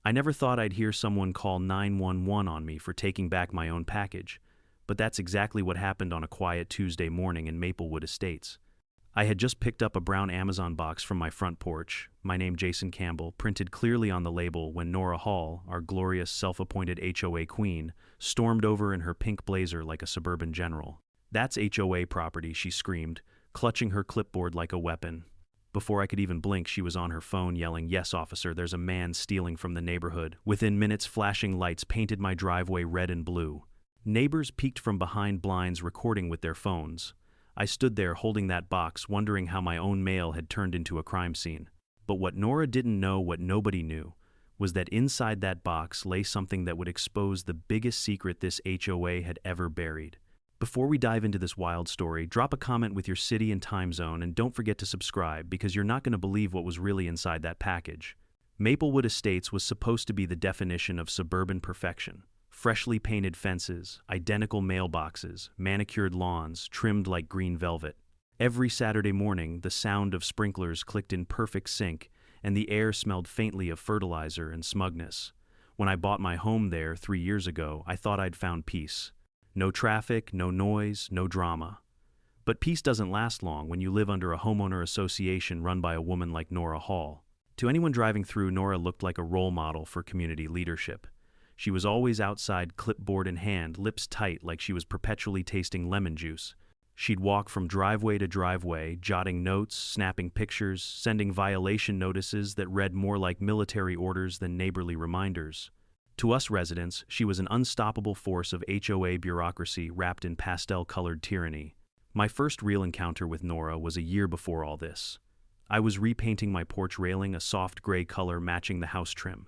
I never thought I'd hear someone call 911 on me for taking back my own package, but that's exactly what happened on a quiet Tuesday morning in Maplewood Estates. I had just picked up a brown Amazon box from my front porch, my name Jason Campbell, printed clearly on the label, when Nora Hall, our glorious self-appointed HOA queen, stormed over in her pink blazer like a Suburban general. "That's HOA property," she screamed, clutching her clipboard like a weapon. Before I could even blink, she was on her phone yelling, "Yes, officer, there's a man stealing from the neighborhood." Within minutes, flashing lights painted my driveway red and blue. Neighbors peeked from behind blinds, recording with their phones. I stood there holding that box, wondering how my own mail had turned into a crime scene. But what Nora didn't know, what nobody knew, was that inside that box lay something that would expose the biggest secret this HOA had ever buried. Before we dive into this wild story, drop a comment with your city and time zone, and don't forget to subscribe, because you're not going to believe what was really inside that package. Maplewood Estates was supposed to be the definition of suburban perfection. Freshly painted fences, identical mailboxes, manicured lawns trimmed like green velvet. Every Saturday morning, the sound of sprinklers clicked in perfect sync, and the air smelled faintly of fertilizer and smugness. When I bought my home there 3 years ago, I thought I'd found peace. No traffic, no noise, no drama. But peace doesn't last long when you live under a homeowner association run by a woman like Nora Hall. To anyone driving through, Nora looked like a role model for community leadership. She was always outside, clipboard in hand, lips tight like she was perpetually tasting lemon juice. She'd walk from driveway to driveway, jotting notes, snapping pictures, sending violation notices that read more like military orders than neighborly reminders. To us residents, she was an unstoppable force of HOA bureaucracy wrapped in pastel-colored tyranny. My first real encounter with Nora was a year before all this. I was repainting my porch railing a soft gray color matching the house trim.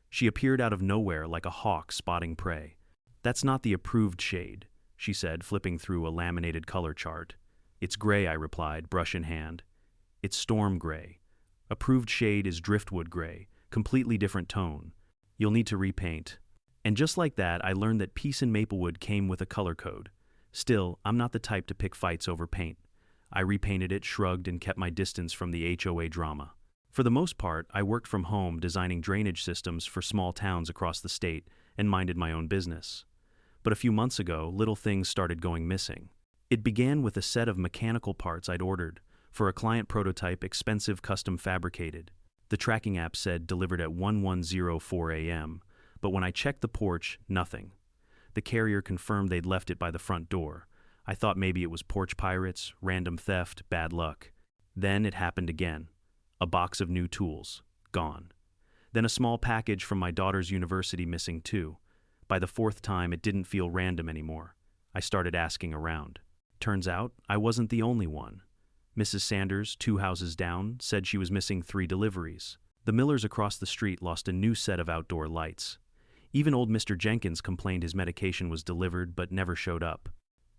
She appeared out of nowhere like a hawk spotting prey. "That's not the approved shade," she said, flipping through a laminated color chart. "It's gray," I replied, brush in hand. "It's storm gray. Approved shade is driftwood gray, completely different tone. You'll need to repaint." And just like that, I learned that peace in Maplewood came with a color code. Still, I'm not the type to pick fights over paint. I repainted it, shrugged, and kept my distance from the HOA drama. For the most part, I worked from home designing drainage systems for small towns across the state and minded my own business. But a few months ago, little things started going missing. It began with a set of mechanical parts I'd ordered for a client prototype, expensive, custom fabricated. The tracking app said delivered at 11:04 a.m., but when I checked the porch, nothing. The carrier confirmed they'd left it by the front door. I thought maybe it was porch pirates, random theft, bad luck. Then it happened again. A box of new tools, gone. Then a small package from my daughter's university, missing too. By the fourth time, it didn't feel random anymore. I started asking around. Turns out, I wasn't the only one. Mrs. Sanders, 2 houses down, said she was missing 3 deliveries. The Millers across the street lost a new set of outdoor lights. Even old Mr. Jenkins complained his medication was delivered but never showed up.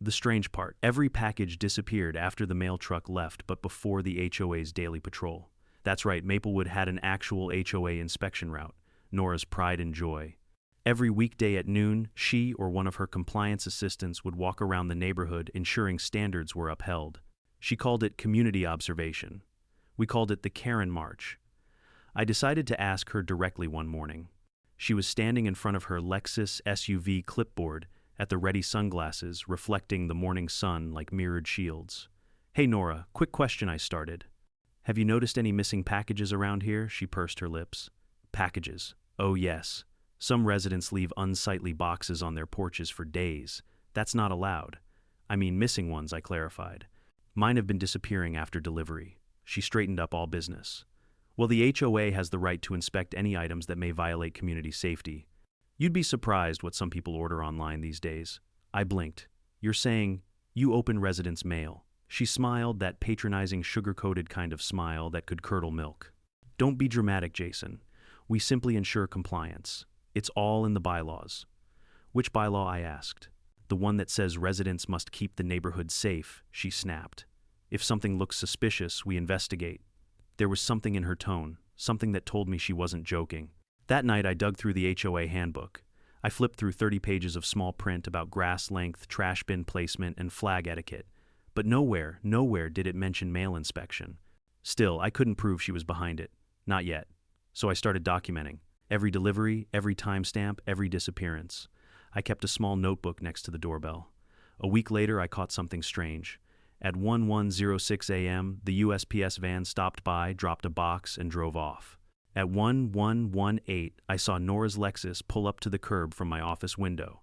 The strange part, every package disappeared after the mail truck left but before the HOA's daily patrol. That's right, Maplewood had an actual HOA inspection route, Nora's pride and joy. Every weekday at noon, she or one of her compliance assistants would walk around the neighborhood ensuring standards were upheld. She called it community observation. We called it the Karen March. I decided to ask her directly one morning. She was standing in front of her Lexus SUV clipboard at the ready, sunglasses reflecting the morning sun like mirrored shields. "Hey Nora, quick question," I started. "Have you noticed any missing packages around here?" She pursed her lips. "Packages. Oh yes. Some residents leave unsightly boxes on their porches for days. That's not allowed. I mean missing ones," I clarified. "Mine have been disappearing after delivery." She straightened up, all business. "Well, the HOA has the right to inspect any items that may violate community safety. You'd be surprised what some people order online these days." I blinked. "You're saying you open residents' mail?" She smiled, that patronizing, sugar-coated kind of smile that could curdle milk. "Don't be dramatic, Jason. We simply ensure compliance. It's all in the bylaws." "Which bylaw?" I asked. "The one that says residents must keep the neighborhood safe," she snapped. "If something looks suspicious, we investigate." There was something in her tone, something that told me she wasn't joking. That night, I dug through the HOA handbook. I flipped through 30 pages of small print about grass length, trash bin placement, and flag etiquette. But nowhere did it mention mail inspection. Still, I couldn't prove she was behind it. Not yet. So I started documenting. Every delivery, every timestamp, every disappearance. I kept a small notebook next to the doorbell. A week later, I caught something strange. At 11:06 a.m., the USPS van stopped by, dropped a box, and drove off. At 11:18, I saw Nora's Lexus pull up to the curb from my office window.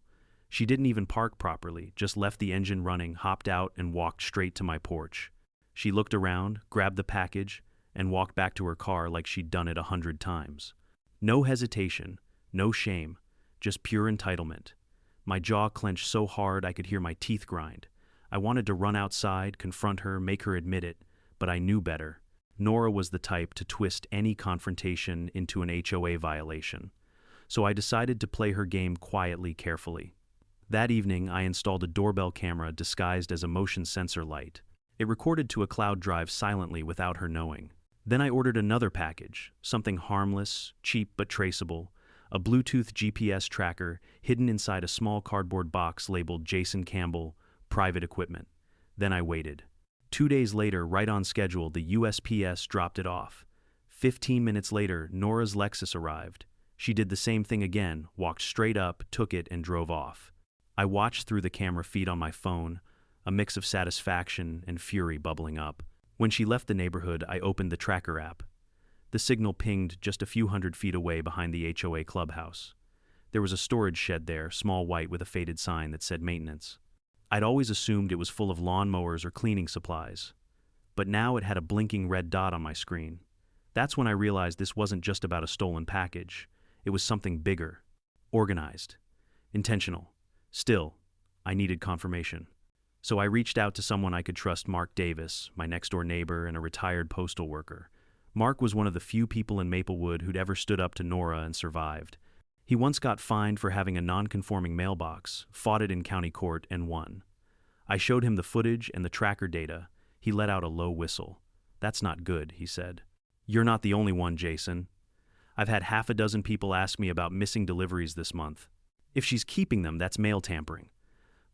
She didn't even park properly, just left the engine running, hopped out, and walked straight to my porch. She looked around, grabbed the package, and walked back to her car like she'd done it 100 times. No hesitation, no shame, just pure entitlement. My jaw clenched so hard I could hear my teeth grind. I wanted to run outside, confront her, make her admit it, but I knew better. Nora was the type to twist any confrontation into an HOA violation. So I decided to play her game quietly, carefully. That evening, I installed a doorbell camera disguised as a motion sensor light. It recorded to a cloud drive silently without her knowing. Then I ordered another package, something harmless, cheap but traceable, a Bluetooth GPS tracker hidden inside a small cardboard box labeled Jason Campbell, private equipment. Then I waited. 2 days later, right on schedule, the USPS dropped it off. 15 minutes later, Nora's Lexus arrived. She did the same thing again, walked straight up, took it, and drove off. I watched through the camera feed on my phone, a mix of satisfaction and fury bubbling up. When she left the neighborhood, I opened the tracker app. The signal pinged just a few hundred feet away behind the HOA clubhouse. There was a storage shed there, small white with a faded sign that said maintenance. I'd always assumed it was full of lawnmowers or cleaning supplies, but now it had a blinking red dot on my screen. That's when I realized this wasn't just about a stolen package. It was something bigger, organized, intentional. Still, I needed confirmation. So I reached out to someone I could trust, Mark Davis, my next-door neighbor and a retired postal worker. Mark was one of the few people in Maplewood who'd ever stood up to Nora and survived. He once got fined for having a non-conforming mailbox, fought it in county court, and won. I showed him the footage and the tracker data. He let out a low whistle. "That's not good," he said. "You're not the only one, Jason. I've had half a dozen people ask me about missing deliveries this month. If she's keeping them, that's mail tampering.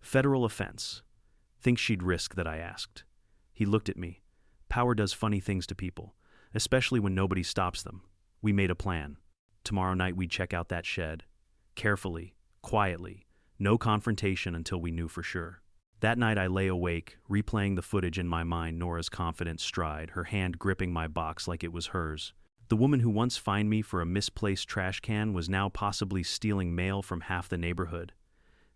Federal offense." "Think she'd risk that?" I asked. He looked at me. Power does funny things to people, especially when nobody stops them. We made a plan. Tomorrow night we'd check out that shed. Carefully, quietly, no confrontation until we knew for sure. That night I lay awake, replaying the footage in my mind, Nora's confident stride, her hand gripping my box like it was hers. The woman who once fined me for a misplaced trash can was now possibly stealing mail from half the neighborhood.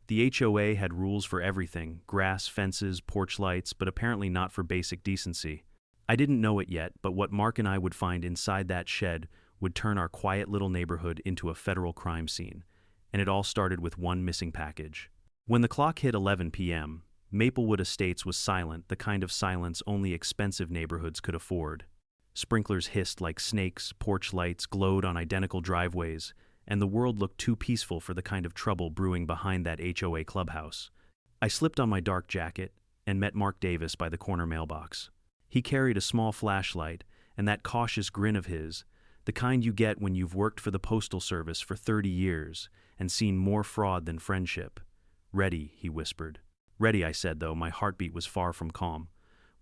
The HOA had rules for everything, grass, fences, porch lights, but apparently not for basic decency. I didn't know it yet, but what Mark and I would find inside that shed would turn our quiet little neighborhood into a federal crime scene, and it all started with one missing package. When the clock hit 11 p.m., Maplewood Estates was silent, the kind of silence only expensive neighborhoods could afford. Sprinklers hissed like snakes, porch lights glowed on identical driveways, and the world looked too peaceful for the kind of trouble brewing behind that HOA clubhouse. I slipped on my dark jacket and met Mark Davis by the corner mailbox. He carried a small flashlight, and that cautious grin of his, the kind you get when you've worked for the Postal Service for 30 years and seen more fraud than friendship. "Ready," he whispered. "Ready," I said, though my heartbeat was far from calm.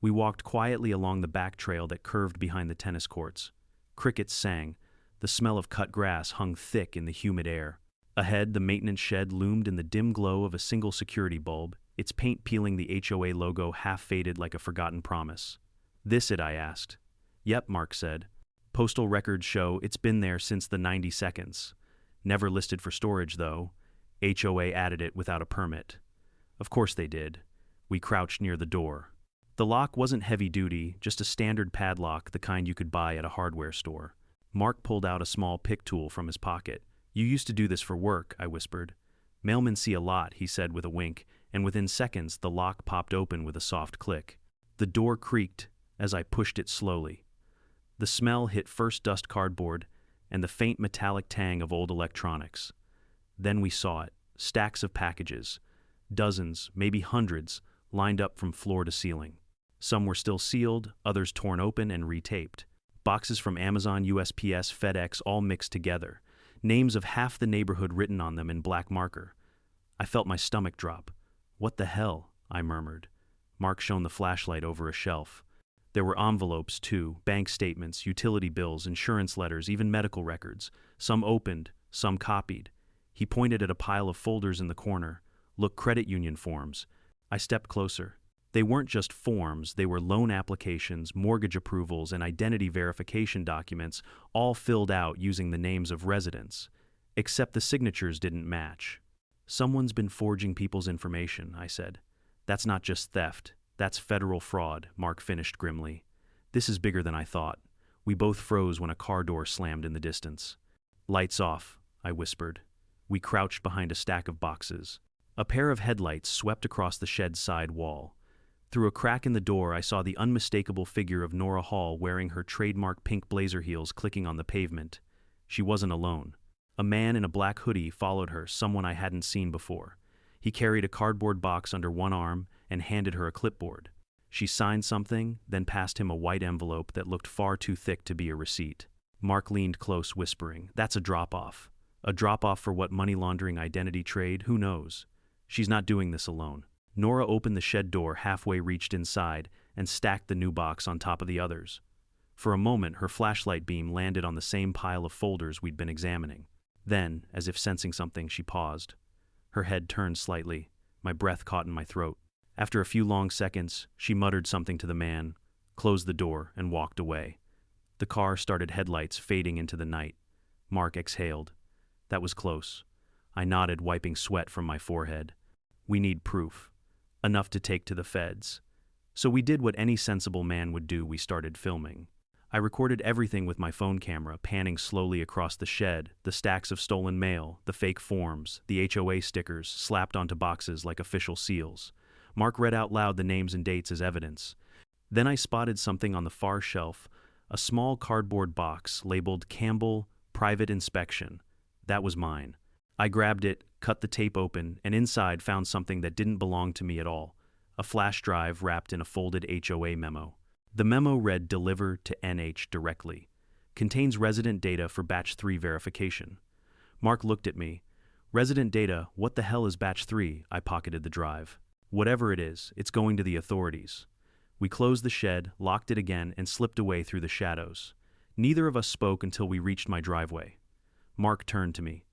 We walked quietly along the back trail that curved behind the tennis courts. Crickets sang. The smell of cut grass hung thick in the humid air. Ahead, the maintenance shed loomed in the dim glow of a single security bulb, its paint peeling the HOA logo half-faded like a forgotten promise. "This it?" I asked. "Yep," Mark said. "Postal records show it's been there since the 90 seconds. Never listed for storage, though. HOA added it without a permit." Of course they did. We crouched near the door. The lock wasn't heavy-duty, just a standard padlock, the kind you could buy at a hardware store. Mark pulled out a small pick tool from his pocket. "You used to do this for work," I whispered. "Mailmen see a lot," he said with a wink, and within seconds the lock popped open with a soft click. The door creaked as I pushed it slowly. The smell hit first dust cardboard and the faint metallic tang of old electronics. Then we saw it, stacks of packages, dozens, maybe hundreds, lined up from floor to ceiling. Some were still sealed, others torn open and retaped. Boxes from Amazon, USPS, FedEx, all mixed together. Names of half the neighborhood written on them in black marker. I felt my stomach drop. "What the hell?" I murmured. Mark shone the flashlight over a shelf. There were envelopes, too, bank statements, utility bills, insurance letters, even medical records. Some opened, some copied. He pointed at a pile of folders in the corner. Look, credit union forms. I stepped closer. They weren't just forms, they were loan applications, mortgage approvals, and identity verification documents, all filled out using the names of residents. Except the signatures didn't match. Someone's been forging people's information, I said. That's not just theft, that's federal fraud, Mark finished grimly. This is bigger than I thought. We both froze when a car door slammed in the distance. Lights off, I whispered. We crouched behind a stack of boxes. A pair of headlights swept across the shed's side wall. Through a crack in the door, I saw the unmistakable figure of Nora Hall wearing her trademark pink blazer heels clicking on the pavement. She wasn't alone. A man in a black hoodie followed her, someone I hadn't seen before. He carried a cardboard box under one arm and handed her a clipboard. She signed something, then passed him a white envelope that looked far too thick to be a receipt. Mark leaned close, whispering, "That's a drop-off. A drop-off for what, money laundering, identity trade? Who knows? She's not doing this alone." Nora opened the shed door, halfway reached inside, and stacked the new box on top of the others. For a moment, her flashlight beam landed on the same pile of folders we'd been examining. Then, as if sensing something, she paused. Her head turned slightly. My breath caught in my throat. After a few long seconds, she muttered something to the man, closed the door, and walked away. The car started, headlights fading into the night. Mark exhaled. That was close. I nodded, wiping sweat from my forehead. We need proof. Enough to take to the feds. So we did what any sensible man would do. We started filming. I recorded everything with my phone camera, panning slowly across the shed, the stacks of stolen mail, the fake forms, the HOA stickers slapped onto boxes like official seals. Mark read out loud the names and dates as evidence. Then I spotted something on the far shelf, a small cardboard box labeled Campbell Private Inspection. That was mine. I grabbed it, cut the tape open, and inside found something that didn't belong to me at all. A flash drive wrapped in a folded HOA memo. The memo read, "Deliver to NH directly. Contains resident data for batch 3 verification." Mark looked at me. "Resident data? What the hell is batch 3? I pocketed the drive. "Whatever it is, it's going to the authorities." We closed the shed, locked it again, and slipped away through the shadows. Neither of us spoke until we reached my driveway. Mark turned to me.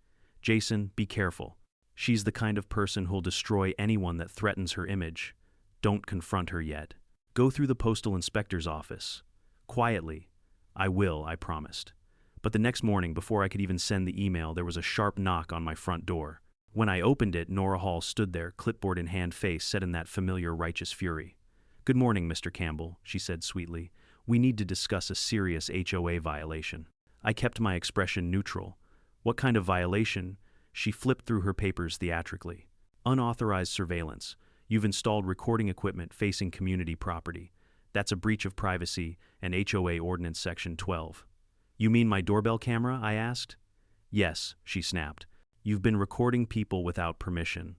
"Jason, be careful. She's the kind of person who'll destroy anyone that threatens her image. Don't confront her yet. Go through the postal inspector's office. Quietly." "I will," I promised. But the next morning, before I could even send the email, there was a sharp knock on my front door. When I opened it, Nora Hall stood there, clipboard in hand, face set in that familiar righteous fury. "Good morning, Mr. Campbell," she said sweetly. "We need to discuss a serious HOA violation." I kept my expression neutral. "What kind of violation?" She flipped through her papers theatrically. "Unauthorized surveillance. You've installed recording equipment facing community property. That's a breach of privacy and HOA Ordinance Section 12. "You mean my doorbell camera?" I asked. "Yes," she snapped. "You've been recording people without permission."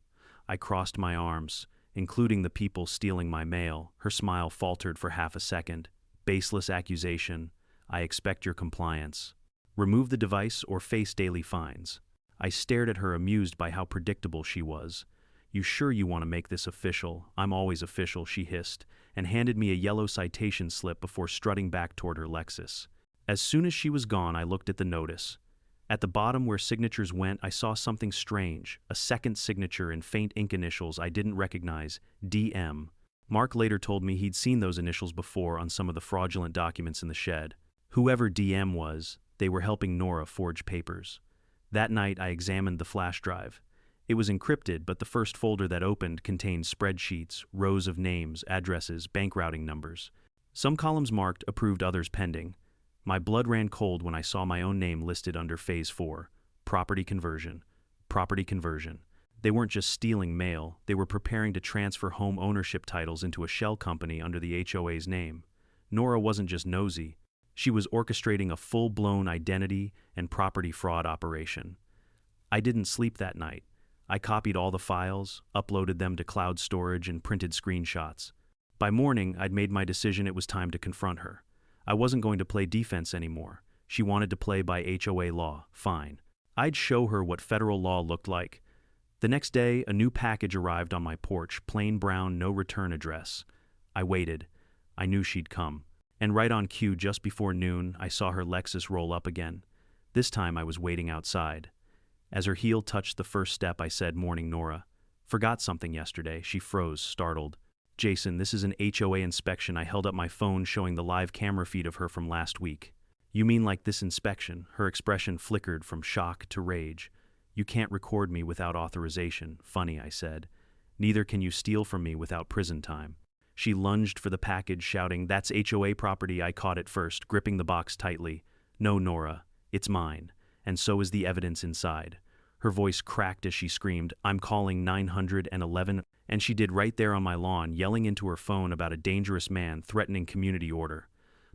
I crossed my arms, including the people stealing my mail. Her smile faltered for half a second. "Baseless accusation. I expect your compliance. Remove the device or face daily fines." I stared at her, amused by how predictable she was. "You sure you want to make this official?" "I'm always official," she hissed, and handed me a yellow citation slip before strutting back toward her Lexus. As soon as she was gone, I looked at the notice. At the bottom where signatures went, I saw something strange, a second signature in faint ink initials I didn't recognize, DM. Mark later told me he'd seen those initials before on some of the fraudulent documents in the shed. Whoever DM was, they were helping Nora forge papers. That night, I examined the flash drive. It was encrypted, but the first folder that opened contained spreadsheets, rows of names, addresses, bank routing numbers. Some columns marked approved, others pending. My blood ran cold when I saw my own name listed under Phase 4, property conversion. Property conversion. They weren't just stealing mail, they were preparing to transfer home ownership titles into a shell company under the HOA's name. Nora wasn't just nosy. She was orchestrating a full-blown identity and property fraud operation. I didn't sleep that night. I copied all the files, uploaded them to cloud storage, and printed screenshots. By morning, I'd made my decision. It was time to confront her. I wasn't going to play defense anymore. She wanted to play by HOA law. Fine. I'd show her what federal law looked like. The next day, a new package arrived on my porch, plain brown, no return address. I waited. I knew she'd come. And right on cue, just before noon, I saw her Lexus roll up again. This time I was waiting outside. As her heel touched the first step, I said, "Morning, Nora." "Forgot something yesterday." She froze, startled. "Jason, this is an HOA inspection." I held up my phone showing the live camera feed of her from last week. "You mean like this inspection?" Her expression flickered from shock to rage. "You can't record me without authorization." "Funny," I said. "Neither can you steal from me without prison time." She lunged for the package, shouting, "That's HOA property." I caught it first, gripping the box tightly. "No, Nora, it's mine, and so is the evidence inside." Her voice cracked as she screamed, "I'm calling 911, and she did right there on my lawn, yelling into her phone about a dangerous man threatening community order.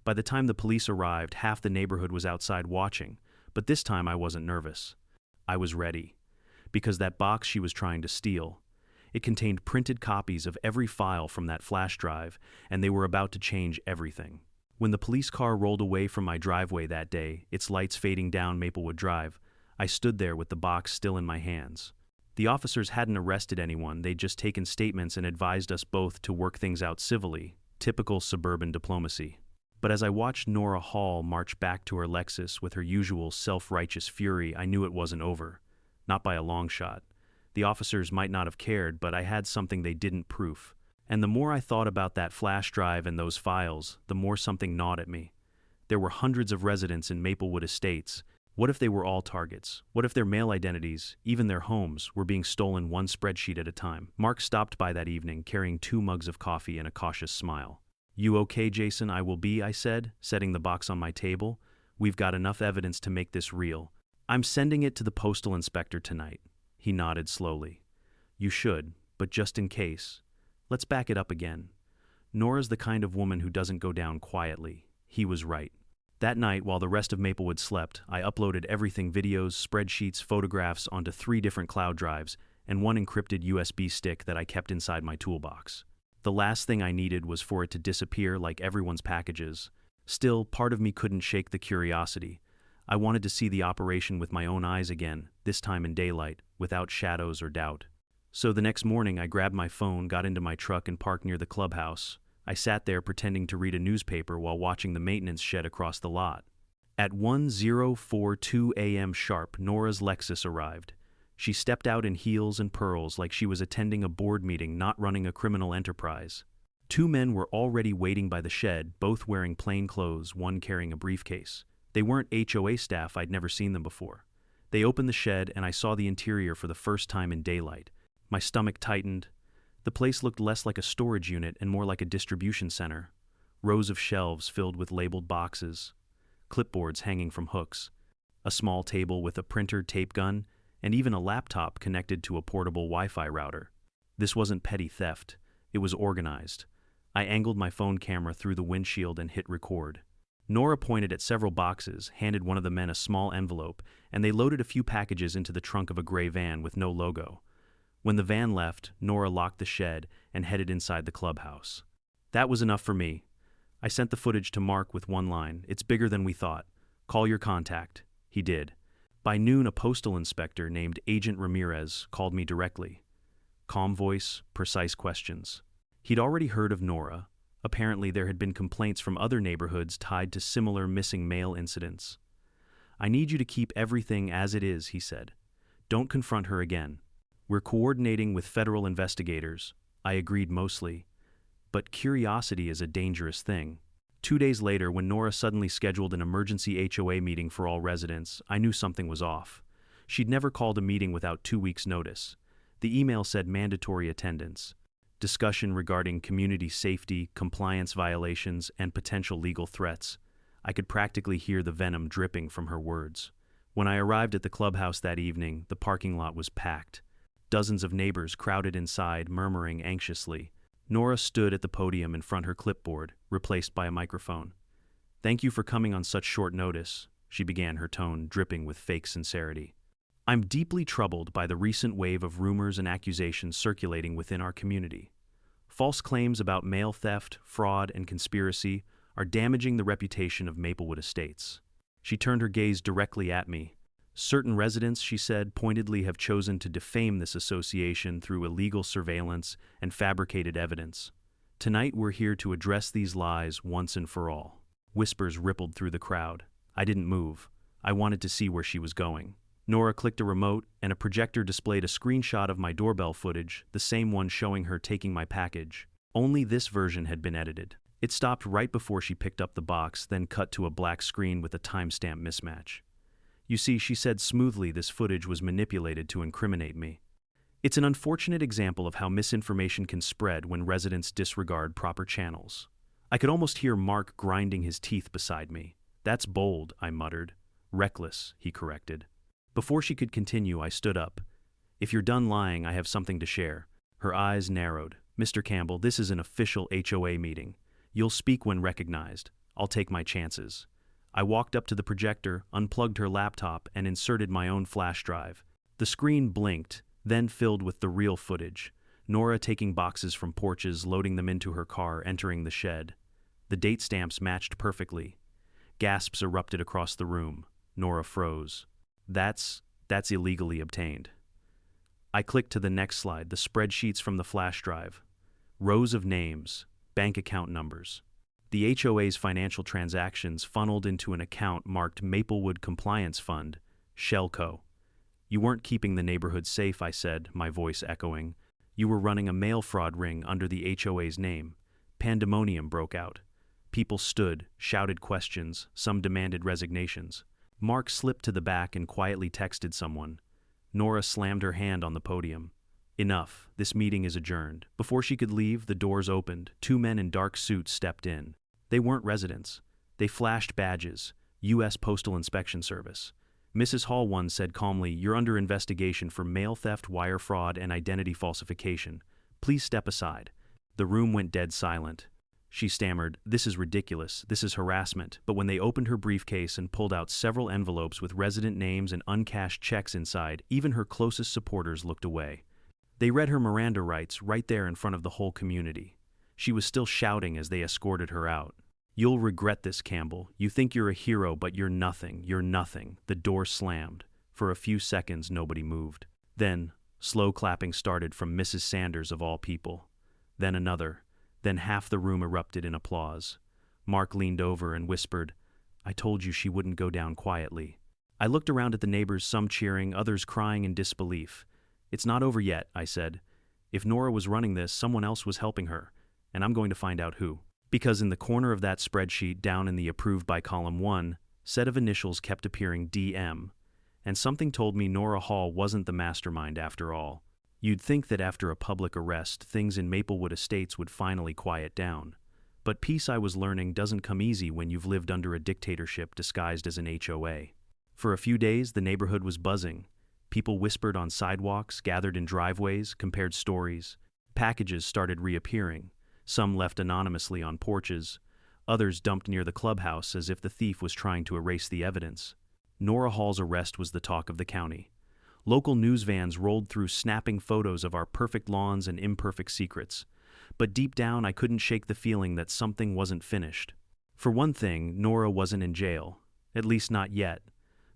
By the time the police arrived, half the neighborhood was outside watching, but this time I wasn't nervous. I was ready, because that box she was trying to steal, it contained printed copies of every file from that flash drive, and they were about to change everything. When the police car rolled away from my driveway that day, its lights fading down Maplewood Drive, I stood there with the box still in my hands. The officers hadn't arrested anyone, they'd just taken statements and advised us both to work things out civilly, typical suburban diplomacy. But as I watched Nora Hall march back to her Lexus with her usual self-righteous fury, I knew it wasn't over. Not by a long shot. The officers might not have cared, but I had something they didn't proof. And the more I thought about that flash drive and those files, the more something gnawed at me. There were hundreds of residents in Maplewood Estates. What if they were all targets? What if their mail identities, even their homes, were being stolen one spreadsheet at a time? Mark stopped by that evening, carrying 2 mugs of coffee and a cautious smile. "You okay, Jason?" "I will be," I said, setting the box on my table. "We've got enough evidence to make this real. I'm sending it to the postal inspector tonight." He nodded slowly. "You should, but just in case. Let's back it up again. Nora's the kind of woman who doesn't go down quietly." He was right. That night, while the rest of Maplewood slept, I uploaded everything: videos, spreadsheets, photographs onto 3 different cloud drives and 1 encrypted USB stick that I kept inside my toolbox. The last thing I needed was for it to disappear like everyone's packages. Still, part of me couldn't shake the curiosity. I wanted to see the operation with my own eyes again, this time in daylight, without shadows or doubt. So the next morning I grabbed my phone, got into my truck, and parked near the clubhouse. I sat there pretending to read a newspaper while watching the maintenance shed across the lot. At 10:42 a.m. sharp, Nora's Lexus arrived. She stepped out in heels and pearls like she was attending a board meeting, not running a criminal enterprise. 2 men were already waiting by the shed, both wearing plain clothes, one carrying a briefcase. They weren't HOA staff, I'd never seen them before. They opened the shed and I saw the interior for the first time in daylight. My stomach tightened. The place looked less like a storage unit and more like a distribution center. Rows of shelves filled with labeled boxes, clipboards hanging from hooks, a small table with a printer, tape gun, and even a laptop connected to a portable Wi-Fi router. This wasn't petty theft. It was organized. I angled my phone camera through the windshield and hit record. Nora pointed at several boxes, handed one of the men a small envelope, and they loaded a few packages into the trunk of a gray van with no logo. When the van left, Nora locked the shed and headed inside the clubhouse. That was enough for me. I sent the footage to Mark with 1 line: "It's bigger than we thought. Call your contact." He did. By noon, a postal inspector named Agent Ramirez called me directly. Calm voice, precise questions. He'd already heard of Nora. Apparently there had been complaints from other neighborhoods tied to similar missing mail incidents. "I need you to keep everything as it is," he said. "Don't confront her again. We're coordinating with federal investigators." I agreed mostly. But curiosity is a dangerous thing. 2 days later, when Nora suddenly scheduled an emergency HOA meeting for all residents, I knew something was off. She'd never called a meeting without 2 weeks' notice. The email said mandatory attendance, discussion regarding community safety, compliance violations, and potential legal threats. I could practically hear the venom dripping from her words. When I arrived at the clubhouse that evening, the parking lot was packed. Dozens of neighbors crowded inside, murmuring anxiously. Nora stood at the podium in front of her clipboard, replaced by a microphone. "Thank you for coming on such short notice," she began, her tone dripping with fake sincerity. "I'm deeply troubled by the recent wave of rumors and accusations circulating within our community. False claims about mail theft, fraud, and conspiracy are damaging the reputation of Maplewood Estates." She turned her gaze directly at me. "Certain residents," she said, "pointedly have chosen to defame this association through illegal surveillance and fabricated evidence. Tonight we're here to address these lies once and for all. Whispers rippled through the crowd. I didn't move. I wanted to see where she was going. Nora clicked a remote, and a projector displayed a screenshot of my doorbell footage, the same one showing her taking my package. Only this version had been edited. It stopped right before she picked up the box, then cut to a black screen with a timestamp mismatch. You see, she said smoothly this footage was manipulated to incriminate me. It's an unfortunate example of how misinformation can spread when residents disregard proper channels. I could almost hear Mark grinding his teeth beside me. That's bold, I muttered. Reckless, he corrected. Before she could continue, I stood up. If you're done lying, I have something to share. Her eyes narrowed. Mr. Campbell, this is an official HOA meeting. You'll speak when recognized. I'll take my chances. I walked up to the projector, unplugged her laptop, and inserted my own flash drive. The screen blinked, then filled with the real footage. Nora taking boxes from porches, loading them into her car, entering the shed. The date stamps matched perfectly. Gasps erupted across the room. Nora froze. That's illegally obtained. I clicked to the next slide, the spreadsheets from the flash drive. Rows of names, bank account numbers. The HOA's financial transactions funneled into an account marked Maplewood Compliance Fund, Shellco. You weren't keeping the neighborhood safe, I said, my voice echoing. You were running a mail fraud ring under the HOA's name. Pandemonium broke out. People stood, shouted questions, some demanded resignations. Mark slipped to the back and quietly texted someone. Nora slammed her hand on the podium. Enough, this meeting is adjourned. Before she could leave, the doors opened. 2 men in dark suits stepped in. They weren't residents. They flashed badges. U.S. Postal Inspection Service. Mrs. Hall one said calmly, "You're under investigation for mail theft, wire fraud, and identity falsification. Please step aside." The room went dead silent. She stammered, "This is ridiculous. This is harassment." But when they opened her briefcase and pulled out several envelopes with resident names and uncashed checks inside, even her closest supporters looked away. They read her Miranda rights right there in front of the whole community. She was still shouting as they escorted her out. "You'll regret this, Campbell. You think you're a hero, but you're nothing. You're nothing." The door slammed. For a few seconds, nobody moved. Then, slow clapping started from Mrs. Sanders of all people. Then another. Then half the room erupted in applause. Mark leaned over and whispered, "I told you she wouldn't go down quietly." I looked around at the neighbors, some cheering, others crying in disbelief. "It's not over yet," I said. "If Nora was running this, someone else was helping her, and I'm going to find out who." Because in the corner of that spreadsheet, down in the approved by column 1, set of initials kept appearing DM, and something told me Nora Hall wasn't the mastermind after all. You'd think that after a public arrest, things in Maplewood Estates would finally quiet down. But peace, I was learning, doesn't come easy when you've lived under a dictatorship disguised as an HOA. For a few days, the neighborhood was buzzing. People whispered on sidewalks, gathered in driveways, compared stories. Packages started reappearing. Some left anonymously on porches. Others dumped near the clubhouse as if the thief was trying to erase the evidence. Nora Hall's arrest was the talk of the county. Local news vans rolled through, snapping photos of our perfect lawns and imperfect secrets. But deep down, I couldn't shake the feeling that something wasn't finished. For one thing, Nora wasn't in jail. At least not yet.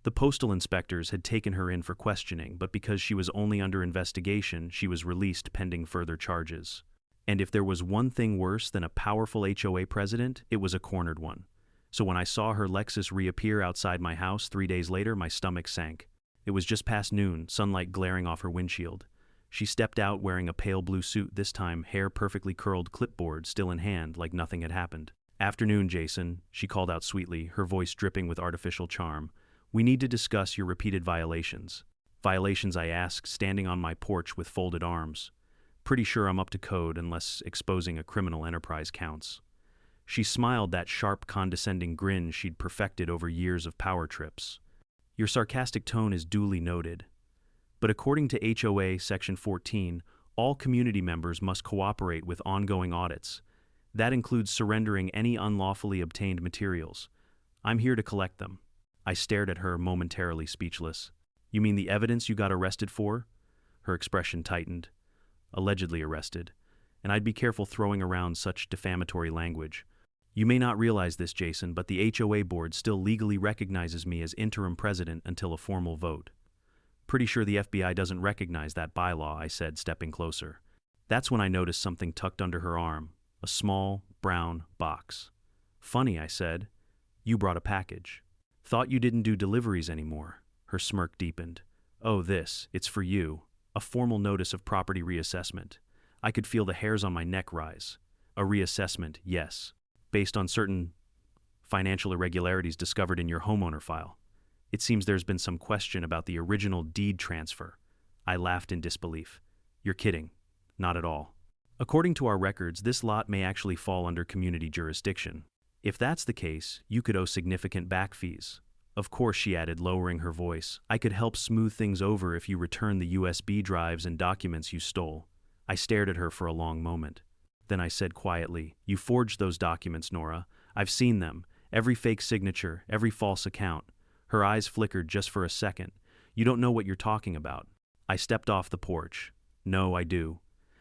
The postal inspectors had taken her in for questioning, but because she was only under investigation, she was released pending further charges. And if there was one thing worse than a powerful HOA president, it was a cornered one. So when I saw her Lexus reappear outside my house 3 days later, my stomach sank. It was just past noon, sunlight glaring off her windshield. She stepped out wearing a pale blue suit, this time hair perfectly curled, clipboard still in hand, like nothing had happened. "Afternoon, Jason," she called out sweetly, her voice dripping with artificial charm. "We need to discuss your repeated violations." "Violations?" I asked, standing on my porch with folded arms. "Pretty sure I'm up to code unless exposing a criminal enterprise counts." She smiled, that sharp, condescending grin she'd perfected over years of power trips. "Your sarcastic tone is duly noted. But according to HOA Section 14, all community members must cooperate with ongoing audits. That includes surrendering any unlawfully obtained materials. I'm here to collect them." I stared at her, momentarily speechless. "You mean the evidence you got arrested for?" Her expression tightened. "Allegedly arrested. And I'd be careful throwing around such defamatory language. You may not realize this, Jason, but the HOA board still legally recognizes me as interim president until a formal vote." "Pretty sure the FBI doesn't recognize that bylaw," I said, stepping closer. That's when I noticed something tucked under her arm. a small, brown box. "Funny," I said. "You brought a package." "Thought you didn't do deliveries anymore." Her smirk deepened. "Oh, it's for you. A formal notice of property reassessment." I could feel the hairs on my neck rise. "A reassessment, yes. Based on certain financial irregularities discovered in your homeowner file. It seems there's been some question about the original deed transfer." I laughed in disbelief. "You're kidding." "Not at all. According to our records, this lot may actually fall under community jurisdiction. If that's the case, you could owe significant back fees." "Of course," she added, lowering her voice. "I could help smooth things over if you return the USB drives and documents you stole." I stared at her for a long moment. Then I said quietly, "You forged those documents, Nora. I've seen them. Every fake signature, every false account." Her eyes flickered just for a second. "You don't know what you're talking about." I stepped off the porch. "No, I do.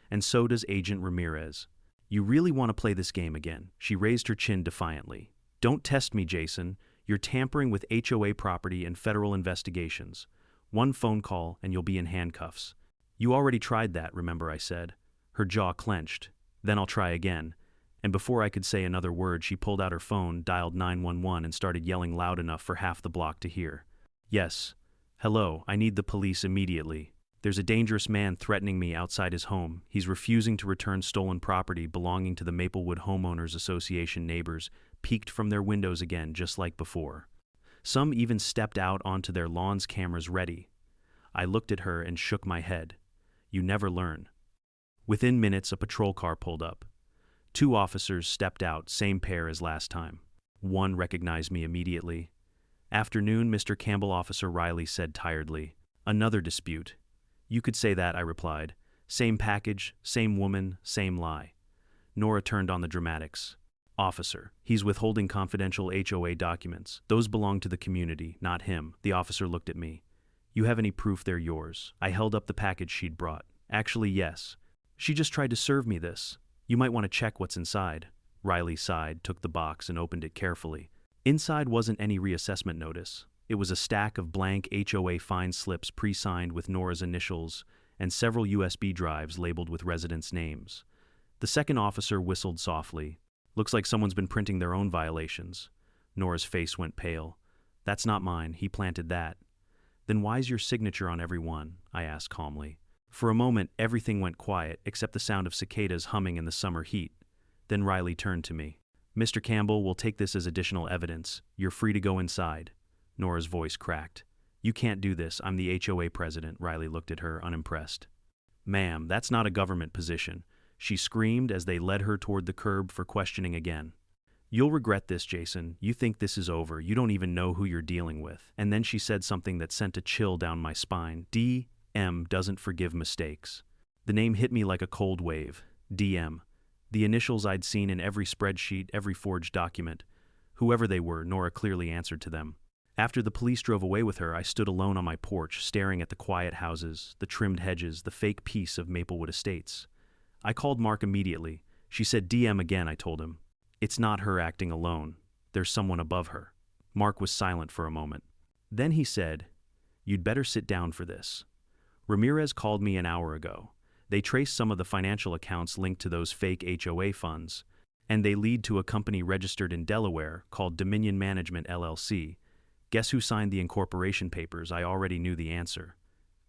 And so does Agent Ramirez." "You really want to play this game again?" She raised her chin defiantly. "Don't test me, Jason. You're tampering with HOA property and federal investigations. One phone call and you'll be in handcuffs." "You already tried that, remember," I said. Her jaw clenched. "Then I'll try again." And before I could say another word, she pulled out her phone, dialed 911, and started yelling loud enough for half the block to hear. "Yes. Hello, I need the police immediately. There's a dangerous man threatening me outside his home. He's refusing to return stolen property belonging to the Maplewood Homeowners Association." Neighbors peeked from their windows again, just like before. Some even stepped out onto their lawns, cameras ready. I looked at her and shook my head. You never learn. Within minutes, a patrol car pulled up. 2 officers stepped out, same pair as last time. One recognized me immediately. "Afternoon, Mr. Campbell," Officer Riley said tiredly. "Another dispute." "You could say that," I replied. "Same package, same woman, same lie." Nora turned on the dramatics. "Officer, he's withholding confidential HOA documents. Those belong to the community, not him." The officer looked at me. "You have any proof they're yours?" I held up the package she'd brought. "Actually, yes. She just tried to serve me this. You might want to check what's inside." Riley sighed, took the box, and opened it carefully. Inside wasn't any reassessment notice. It was a stack of blank HOA fine slips pre-signed with Nora's initials and several USB drives labeled with residents' names. The second officer whistled softly. "Looks like someone's been printing their own violations." Nora's face went pale. "That's not mine. He planted that." "Then why's your signature on every one?" I asked calmly. For a moment, everything went quiet except the sound of cicadas humming in the summer heat. Then Riley turned to me. "Mr. Campbell, we'll take this as additional evidence. You're free to go inside." Nora's voice cracked. "You can't do this. I'm the HOA president." Riley looked at her, unimpressed. "Ma'am, that's not a government position," she screamed as they led her toward the curb for questioning again. "You'll regret this, Jason. You think this is over. You don't even know who you're dealing with." And then she said something that sent a chill down my spine. "DM doesn't forgive mistakes." The name hit me like a cold wave. DM. The initials I'd seen in every spreadsheet, every forged document. Whoever they were, Nora clearly answered to them. After the police drove away with her, I stood alone on my porch, staring at the quiet houses, the trimmed hedges, the fake peace of Maplewood Estates. I called Mark immediately. "She said DM again," I told him. "It's not her acting alone. There's someone above her." Mark was silent for a moment. Then he said, "You'd better sit down for this. Ramirez called me an hour ago. They traced some of the financial accounts linked to those fake HOA funds, and they lead to a company registered in Delaware called Dominion Management LLC. Guess who signed the incorporation papers?" I already knew the answer.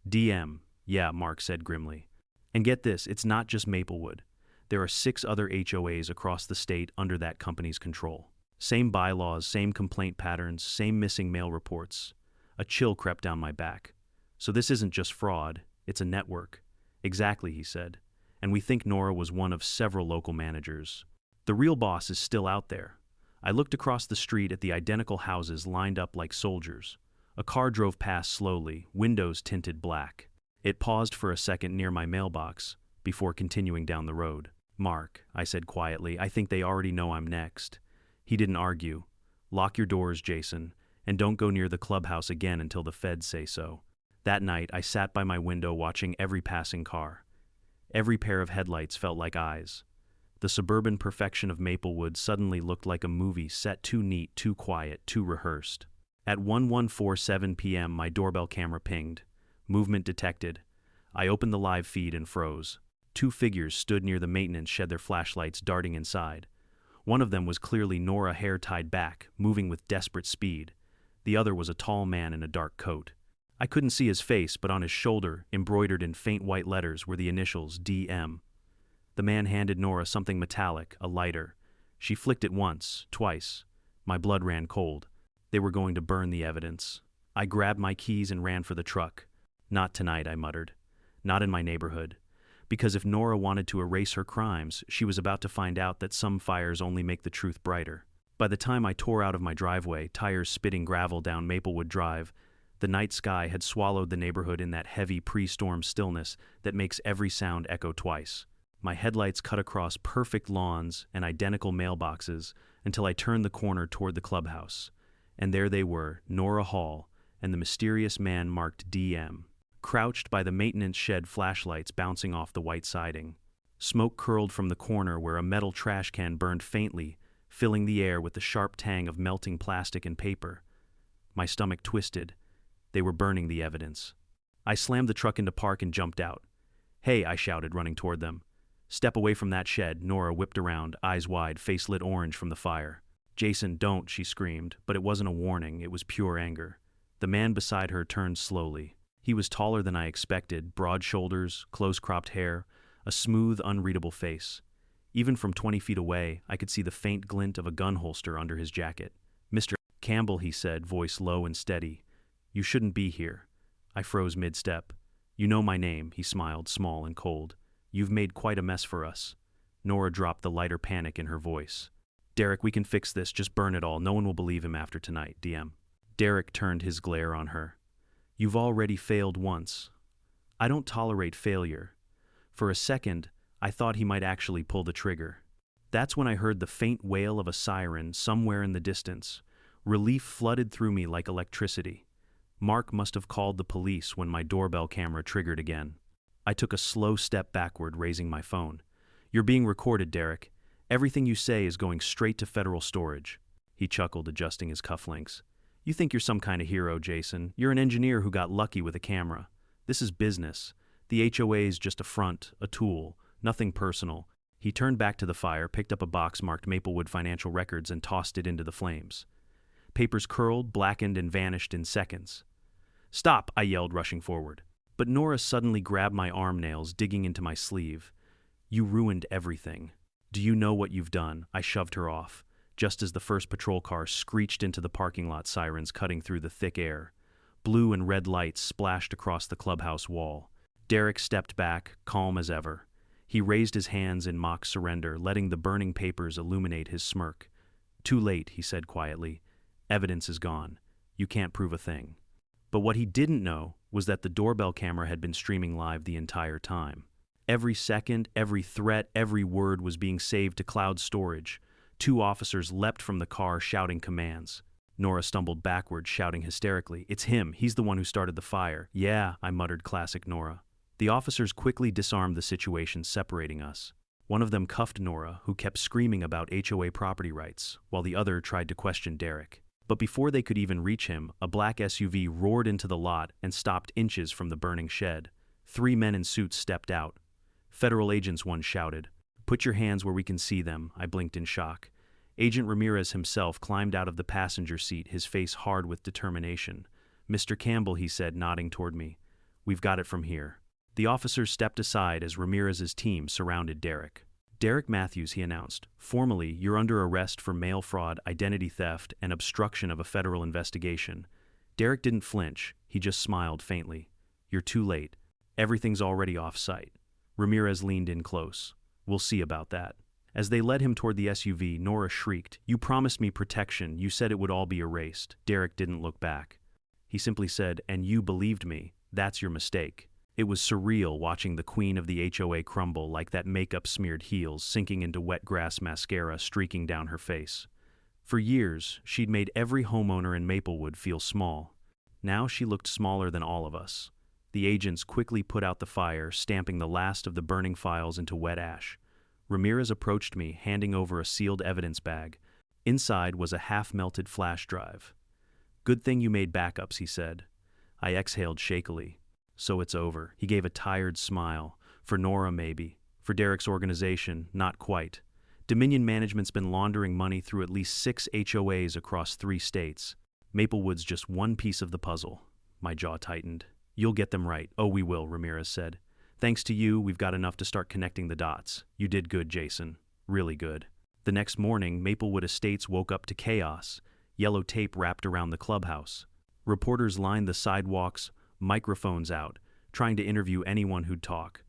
"DM. Yeah," Mark said grimly. "And get this, it's not just Maplewood. There are 6 other HOAs across the state under that company's control. Same bylaws, same complaint patterns, same missing mail reports." A chill crept down my back. "So this isn't just fraud, it's a network." "Exactly," he said. "And we think Nora was one of several local managers. The real boss is still out there." I looked across the street at the identical houses lined up like soldiers. A car drove past slowly, windows tinted black. It paused for a second near my mailbox, before continuing down the road. "Mark," I said quietly, "I think they already know I'm next." He didn't argue. "Lock your doors, Jason, and don't go near the clubhouse again until the feds say so." That night, I sat by my window watching every passing car. Every pair of headlights felt like eyes. The suburban perfection of Maplewood suddenly looked like a movie set too neat, too quiet, too rehearsed. At 11:47 p.m., my doorbell camera pinged. Movement detected. I opened the live feed and froze. Two figures stood near the maintenance shed, their flashlights darting inside. One of them was clearly Nora, hair tied back, moving with desperate speed. The other was a tall man in a dark coat. I couldn't see his face, but on his shoulder, embroidered in faint white letters, were the initials DM. The man handed Nora something metallic, a lighter. She flicked it once, twice. My blood ran cold. They were going to burn the evidence. I grabbed my keys and ran for the truck. Not tonight, I muttered. Not in my neighborhood. Because if Nora wanted to erase her crimes, she was about to find out that some fires only make the truth brighter. By the time I tore out of my driveway, tires spitting gravel down Maplewood Drive, the night sky had swallowed the neighborhood in that heavy pre-storm stillness that makes every sound echo twice. My headlights cut across perfect lawns and identical mailboxes until I turned the corner toward the clubhouse. And there they were, Nora Hall and the mysterious man marked DM, crouched by the maintenance shed, flashlights bouncing off the white siding. Smoke curled from the corner where a metal trash can burned faintly, filling the air with the sharp tang of melting plastic and paper. My stomach twisted. They were burning the evidence. I slammed the truck into park and jumped out. "Hey," I shouted, running toward them. "Step away from that shed." Nora whipped around, eyes wide, face lit orange from the fire. "Jason, don't," she screamed, but it wasn't a warning, it was pure anger. The man beside her turned slowly. He was taller than I expected, broad shoulders, close-cropped hair, a smooth, unreadable face. Even from 20 feet away, I could see the faint glint of a gun holster under his jacket. "Mr. Campbell," he said, voice low and steady. "You shouldn't be here." I froze mid-step. "You know my name," he smiled, small and cold. "You've made quite a mess for us." Nora dropped the lighter panic in her voice. "Derek, we can fix this, just burn it all. No one will believe him after tonight, DM." Derek turned his glare on her. "You've already failed once. I don't tolerate failure." For a second, I thought he might actually pull the trigger. That's when I heard the faint wail of a siren somewhere in the distance. Relief flooded through me like electricity. Mark must have called the police when my doorbell camera triggered again. I took a slow step backward, raising my phone. "You're being recorded, Derek. Everything you say is going straight to federal storage." He chuckled, adjusting his cufflinks. "You think you're some kind of hero, Jason. You're an engineer who got lucky with a camera. This is business. The HOA is just a front, a tool, nothing personal." He turned back to the fire, picked up a box marked Maplewood Financial Records and tossed it into the flames. Papers curled, blackened, and vanished in seconds. "Stop!" I yelled, rushing forward. But Nora suddenly grabbed my arm nails, digging into my sleeve. "You ruined everything. Do you know what you've done?" I shoved her off, just as the first patrol car screeched into the parking lot, sirens cutting through the thick air. Blue and red lights splashed across the clubhouse wall. Derek stepped back, calm as ever. He raised his hands in mock surrender, letting the burning papers illuminate his smirk. "Too late," he said quietly. "Evidence is gone. You can't prove a thing." But what he didn't know was that the doorbell camera had been streaming live the entire time. Every second, every threat, every word was being saved to cloud storage. Two officers leapt from the car, shouting commands. Nora stumbled backward, shouting hysterically, "It's him. He's the one who started the fire." "Yeah," I muttered, classic Nora. The officers quickly disarmed the situation, separating us. One of them cuffed Nora, who kept screaming about HOA property rights, while the other tried to question Derek. But before they could even reach him, a black SUV roared into the lot and stopped inches from the burning shed. 3 men in suits stepped out. "Federal agents," one shouted. "Put your hands where we can see them." I blinked in shock. Agent Ramirez himself climbed out of the passenger seat, his face hard with determination. "Mr. Campbell," he said, nodding toward me. "We've got it from here." The officers stepped aside as Ramirez's team surrounded Derek. "Derek Matthews," he announced. "Formally, you're under arrest for mail fraud, identity theft, and obstruction of a federal investigation." Derek didn't flinch. He just smiled faintly. "You're too late. Everything's already off-site." Ramirez leaned in close. "We'll see about that." As they led him toward the SUV, Nora shrieked, "You promised me protection. You said it would all be erased." Derek didn't look back. He simply said, "And you believed me. That's your mistake." It was surreal watching the queen of the HOA crumble like that makeup-smeared heels sinking into wet grass mascara streaking down her face. For years, she'd made every homeowner in Maplewood feel small. Now she looked smaller than all of us. The agents quickly put out the fire, stamping the last of the burning files into wet ash. Ramirez approached me, handing over a sealed evidence bag. Inside was a half-melted flash drive. "Good thing you made backups," he said. I exhaled shakily. "So it's over." He gave a tired smile. "For Nora, maybe. For Derek's organization, not quite. Dominion Management's been laundering money through at least 6 HOAs across 3 states. Maplewood's just one piece of the puzzle. My jaw tightened. You'll get them right. Oh, we will, Ramirez said. Thanks to you, we've got enough to start connecting the dots. You did good, Jason. Really good. The next morning, Maplewood Estates woke up to chaos. Yellow tape wrapped around the clubhouse. Reporters lined the sidewalks, microphones out, trying to interview anyone who'd talk.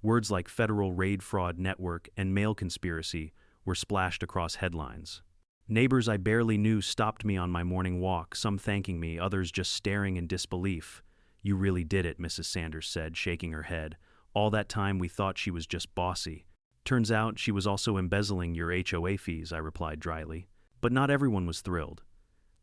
Words like Federal Raid Fraud Network and mail conspiracy were splashed across headlines. Neighbors I barely knew stopped me on my morning walk, some thanking me, others just staring in disbelief. You really did it, Mrs. Sanders said, shaking her head. All that time we thought she was just bossy. Turns out she was also embezzling your HOA fees, I replied dryly. But not everyone was thrilled.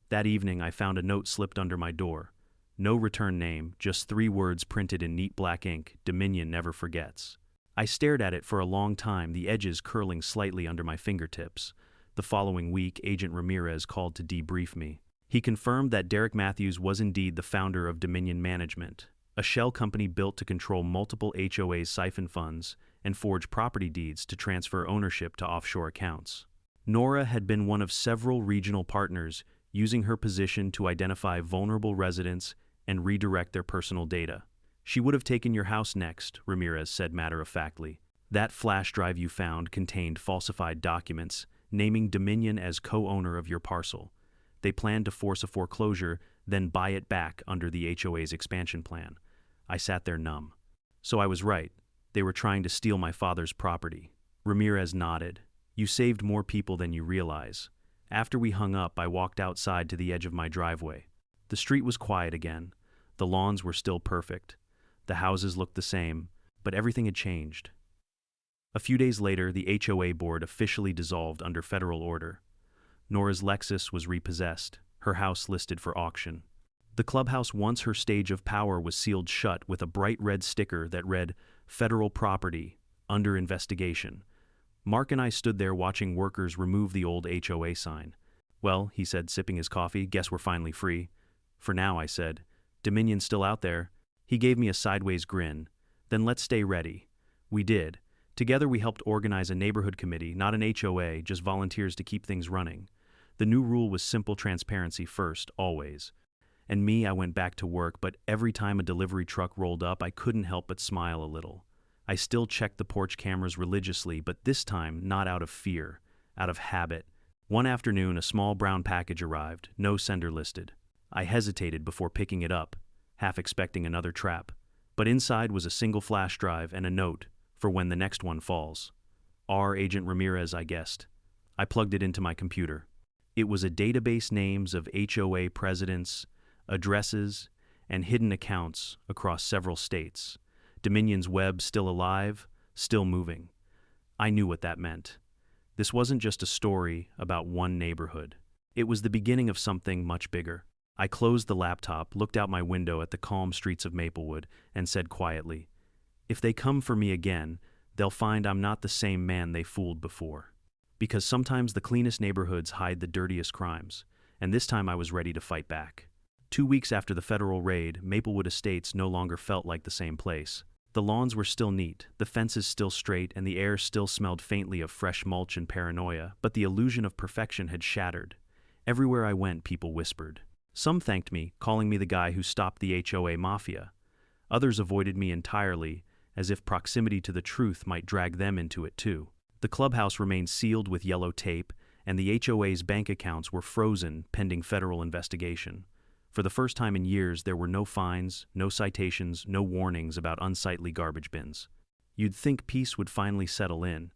That evening I found a note slipped under my door. No return name, just 3 words printed in neat black ink, Dominion never forgets. I stared at it for a long time, the edges curling slightly under my fingertips. The following week, Agent Ramirez called to debrief me. He confirmed that Derek Matthews was indeed the founder of Dominion Management, a shell company built to control multiple HOAs' siphon funds and forge property deeds to transfer ownership to offshore accounts. Nora had been one of several regional partners, using her position to identify vulnerable residents and redirect their personal data. She would have taken your house next, Ramirez said matter-of-factly. That flash drive you found contained falsified documents, naming Dominion as co-owner of your parcel. They planned to force a foreclosure, then buy it back under the HOA's expansion plan. I sat there numb. So I was right. They were trying to steal my father's property. Ramirez nodded. You saved more people than you realize. After we hung up, I walked outside to the edge of my driveway. The street was quiet again. The lawns were still perfect. The houses looked the same, but everything had changed. A few days later, the HOA board officially dissolved under federal order. Nora's Lexus was repossessed, her house listed for auction. The clubhouse, once her stage of power, was sealed shut with a bright red sticker that read, "Federal Property, Under Investigation." Mark and I stood there watching workers remove the old HOA sign. Well, he said, sipping his coffee, guess we're finally free. For now, I said. Dominion's still out there. He gave me a sideways grin. Then let's stay ready. We did. Together we helped organize a neighborhood committee, not an HOA, just volunteers to keep things running. The new rule was simple transparency first, always. And me, I went back to work, but every time a delivery truck rolled up, I couldn't help but smile a little. I still checked the porch cameras religiously, but this time not out of fear, out of habit. One afternoon, a small brown package arrived, no sender listed. I hesitated before picking it up, half expecting another trap. But inside was a single flash drive and a note for when the next one falls. R. Agent Ramirez, I guessed. I plugged it into my computer. It was a database names of HOA presidents, addresses, and hidden accounts across several states. Dominion's web still alive, still moving. I knew what that meant. This wasn't just a story about one neighborhood. It was the beginning of something much bigger. I closed the laptop, looked out my window at the calm streets of Maplewood, and said quietly, if they come for me again, they'll find I'm not the same man they fooled before. Because sometimes the cleanest neighborhoods hide the dirtiest crimes, and this time I was ready to fight back. 2 weeks after the federal raid, Maplewood Estates no longer felt like the same place. The lawns were still neat, the fences still straight, and the air still smelled faintly of fresh mulch and paranoia, but the illusion of perfection had shattered. Everywhere I went, people whispered. Some thanked me, calling me the guy who stopped the HOA mafia. Others avoided me entirely, as if proximity to the truth might drag them into it too. The clubhouse remained sealed with yellow tape, and the HOA's bank accounts were frozen pending federal investigation. For the first time in years, there were no fines, no citations, no warnings about unsightly garbage bins. You'd think peace would finally settle in,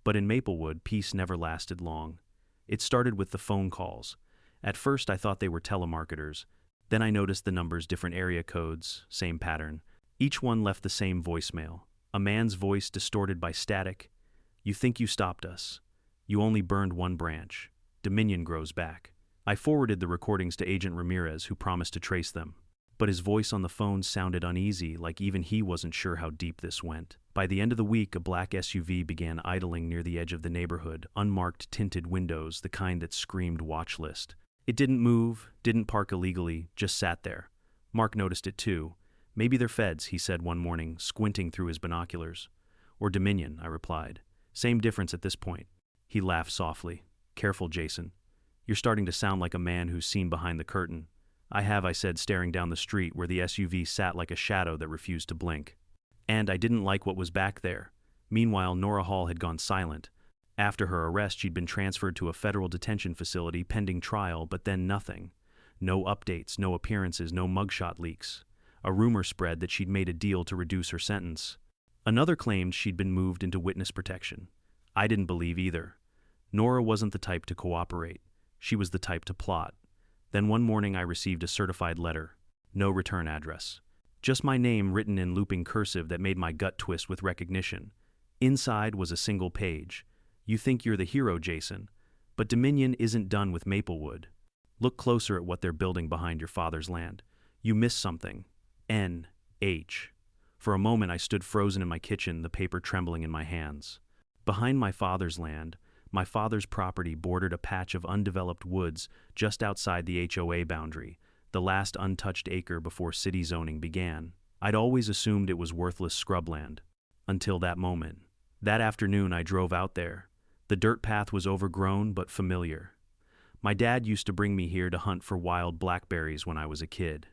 but in Maplewood, peace never lasted long. It started with the phone calls. At first, I thought they were telemarketers. Then I noticed the numbers, different area codes, same pattern. Each one left the same voicemail. A man's voice distorted by static. You think you stopped us. You only burned one branch. Dominion grows back. I forwarded the recordings to Agent Ramirez, who promised to trace them. But his voice on the phone sounded uneasy, like even he wasn't sure how deep this went. By the end of the week, a black SUV began idling near the edge of the neighborhood, unmarked tinted windows, the kind that screamed watch list. It didn't move, didn't park illegally, just sat there. Mark noticed it too. Maybe they're feds, he said one morning, squinting through his binoculars. Or Dominion, I replied. Same difference at this point. He laughed softly. Careful, Jason. You're starting to sound like a man who's seen behind the curtain. I said, staring down the street where the SUV sat like a shadow that refused to blink. And I didn't like what was back there. Meanwhile, Nora Hall had gone silent. After her arrest, she'd been transferred to a federal detention facility pending trial, but then nothing. No updates, no appearances, no mugshot leaks. A rumor spread that she'd made a deal to reduce her sentence. Another claimed she'd been moved into witness protection. I didn't believe either. Nora wasn't the type to cooperate. She was the type to plot. Then one morning I received a certified letter. No return address. Just my name written in looping cursive that made my gut twist with recognition. Inside was a single page. You think you're the hero, Jason, but Dominion isn't done with Maplewood. Look closer at what they're building behind your father's land. You missed something. N.H. For a moment I stood frozen in my kitchen, the paper trembling in my hands. Behind my father's land, my father's property bordered a patch of undeveloped woods just outside the HOA boundary, the last untouched acre before city zoning began. I'd always assumed it was worthless scrubland. Until that moment. That afternoon I drove out there. The dirt path was overgrown but familiar. My dad used to bring me here to hunt for wild blackberries when I was a kid.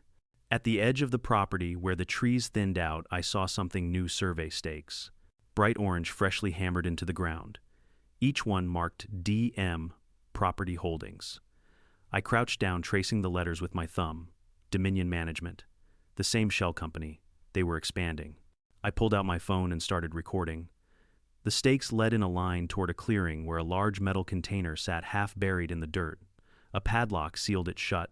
At the edge of the property, where the trees thinned out, I saw something new: survey stakes. Bright orange, freshly hammered into the ground. Each one marked DM Property Holdings. I crouched down, tracing the letters with my thumb. Dominion Management. The same shell company. They were expanding. I pulled out my phone and started recording. The stakes led in a line toward a clearing where a large metal container sat half buried in the dirt. A padlock sealed it shut.